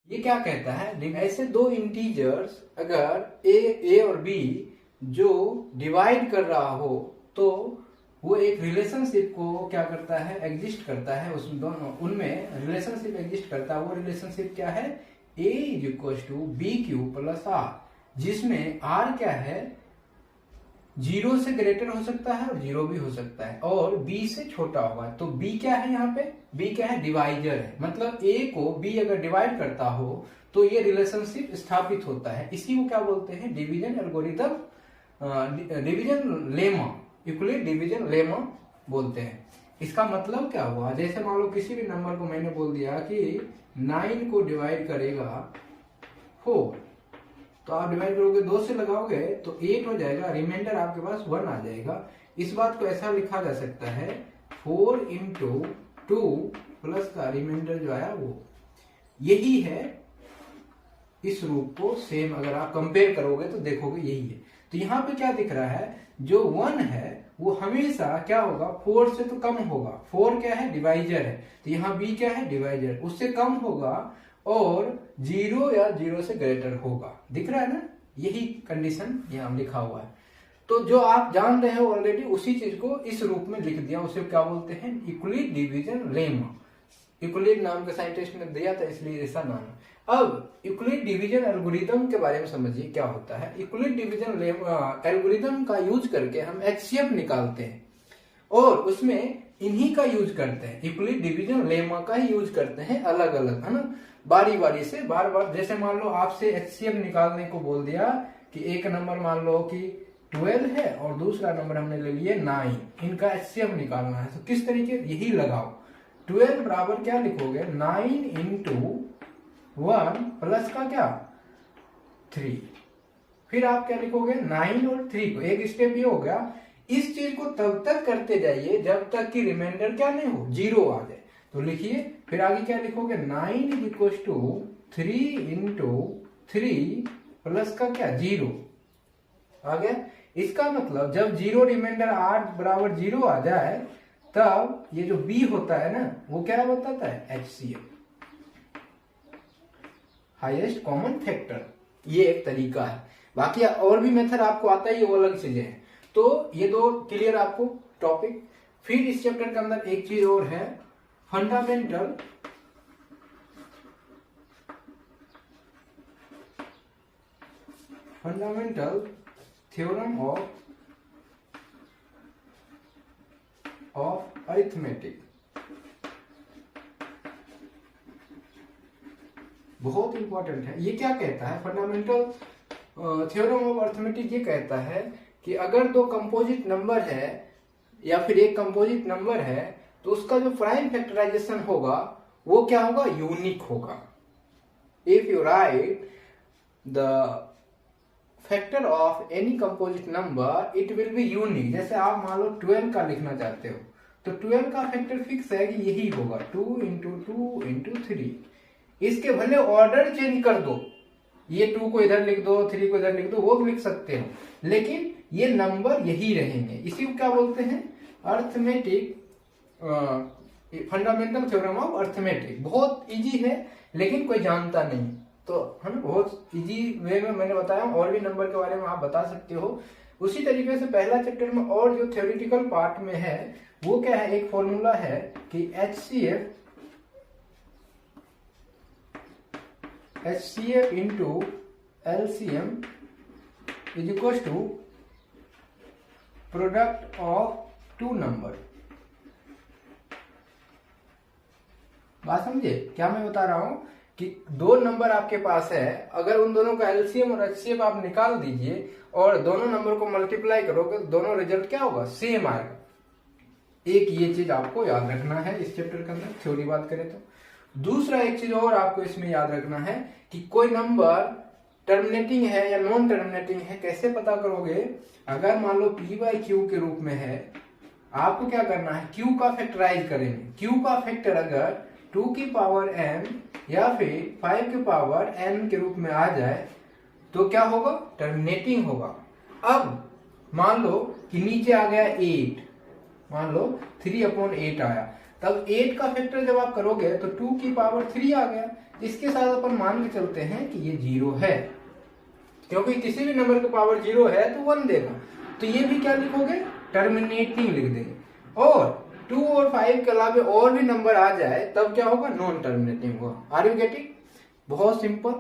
ये क्या कहता है, ऐसे दो इंटीजर्स अगर ए और बी जो डिवाइड कर रहा हो तो वो एक रिलेशनशिप को क्या करता है, एग्जिस्ट करता है, उसमें दोनों उनमें रिलेशनशिप एग्जिस्ट करता है। वो रिलेशनशिप क्या है, a is equal to b q plus r, जिसमें r क्या है, 0 से ग्रेटर हो सकता है और 0 भी हो सकता है और b से छोटा होगा। तो b क्या है, यहाँ पे b क्या है, डिवाइजर है, मतलब a को b अगर डिवाइड करता हो तो ये रिलेशनशिप स्थापित होता है। इसी को क्या बोलते हैं, division algorithm, division lemma, Euclid division lemma बोलते हैं। इसका मतलब क्या हुआ, जैसे मान लो किसी भी नंबर को मैंने बोल दिया कि 9 को डिवाइड करेगा 4, तो आप डिवाइड करोगे 2 से लगाओगे तो 8 हो जाएगा, रिमाइंडर आपके पास 1 आ जाएगा। इस बात को ऐसा लिखा जा सकता है 4 इंटू 2 प्लस का रिमाइंडर जो आया वो, यही है। इस रूप को सेम अगर आप कंपेयर करोगे तो देखोगे यही है। तो यहाँ पे क्या दिख रहा है, जो 1 है वो हमेशा क्या होगा, 4 से तो कम होगा। 4 क्या है, डिवाइजर है, तो यहाँ b क्या है, डिवाइजर, उससे कम होगा और 0 या 0 से ग्रेटर होगा। दिख रहा है ना, यही कंडीशन यहाँ लिखा हुआ है। तो जो आप जान रहे हो ऑलरेडी, उसी चीज को इस रूप में लिख दिया, उसे क्या बोलते हैं, यूक्लिड डिवीजन लेमा। यूक्लिड नाम के साइंटिस्ट ने दिया था इसलिए ऐसा नाम है। अब यूक्लिड डिवीजन एल्गोरिथम के बारे में समझिए क्या होता है। यूक्लिड डिवीजन एल्गोरिथम का यूज करके हम एचसीएफ निकालते हैं और उसमें इन्हीं का यूज करते हैं, यूक्लिड डिवीजन लेमा का ही यूज करते हैं, अलग अलग, है ना, बारी बारी से बार बार। जैसे मान लो आपसे एचसीएफ निकालने को बोल दिया कि एक नंबर मान लो कि 12 है और दूसरा नंबर हमने ले लिया 9, इनका एचसीएफ निकालना है। तो किस तरीके, यही लगाओ, 12 बराबर क्या लिखोगे, 9 इंटू 1 प्लस का क्या 3, फिर आप क्या लिखोगे 9 और 3 को, एक स्टेप ये हो गया। इस चीज को तब तक करते जाइए जब तक कि रिमाइंडर क्या नहीं हो, 0 आ जाए। तो लिखिए, फिर आगे क्या लिखोगे, 9 is equal to 3 into 3 plus का क्या 0 आ गया। इसका मतलब जब 0 रिमाइंडर r बराबर 0 आ जाए तब ये जो b होता है ना, वो क्या बताता है, एचसीएफ, हाईएस्ट कॉमन फैक्टर। ये एक तरीका है, बाकी और भी मेथड आपको आता है, ये वो अलग चीजें हैं। तो ये दो क्लियर आपको टॉपिक। फिर इस चैप्टर के अंदर एक चीज और है, फंडामेंटल थ्योरम ऑफ अरिथमेटिक। बहुत इंपॉर्टेंट है। ये क्या कहता है, फंडामेंटल थ्योरम ऑफ अरिथमेटिक ये कहता है कि अगर दो कंपोजिट नंबर है या फिर एक कंपोजिट नंबर है तो उसका जो प्राइम फैक्टराइजेशन होगा वो क्या होगा, यूनिक होगा। If you right the factor of any composite number it will be unique. जैसे आप मान लो 12 का लिखना चाहते हो तो 12 का फैक्टर फिक्स है कि यही होगा, 2 इंटू 2 इंटू 3। इसके भले ऑर्डर चेंज कर दो, ये 2 को इधर लिख दो, 3 को इधर लिख दो, वो भी लिख सकते हो, लेकिन ये नंबर यही रहेंगे। इसी को क्या बोलते हैं, arithmetic, fundamental theorem of arithmetic. बहुत इजी है लेकिन कोई जानता नहीं, तो है ना, बहुत इजी वे में मैंने बताया। और भी नंबर के बारे में आप बता सकते हो। उसी तरीके से पहला चैप्टर में और जो थ्योरेटिकल पार्ट में है वो क्या है, एक फॉर्मूला है कि HCF into LCM is equal to product of 2 number. बात समझे क्या मैं बता रहा हूं, कि 2 नंबर आपके पास है, अगर उन दोनों का एलसीएम और एचसीएफ आप निकाल दीजिए और दोनों नंबर को मल्टीप्लाई करोगे तो दोनों रिजल्ट क्या होगा, सेम आएगा। एक ये चीज आपको याद रखना है इस चैप्टर के अंदर, थ्योरी बात करें तो। दूसरा एक चीज और आपको इसमें याद रखना है कि कोई नंबर टर्मिनेटिंग है या नॉन टर्मिनेटिंग है, कैसे पता करोगे। अगर मान लो p बाई क्यू के रूप में है, आपको क्या करना है, q का फैक्टराइज करेंगे। q का फैक्टर अगर 2 की पावर n या फिर 5 की पावर n के रूप में आ जाए तो क्या होगा, टर्मिनेटिंग होगा। अब मान लो कि नीचे आ गया 8, मान लो 3/8 आया, तब 8 का फैक्टर जब आप करोगे तो 2 की पावर 3 आ गया, इसके साथ अपन मान के चलते हैं कि ये 0 है, क्योंकि किसी भी नंबर का पावर 0 है तो 1 देगा। तो ये भी क्या लिखोगे, टर्मिनेटिंग लिख देंगे। और 2 और 5 के अलावा और भी नंबर आ जाए तब क्या होगा, नॉन टर्मिनेटिंग होगा। Are you getting? बहुत सिंपल।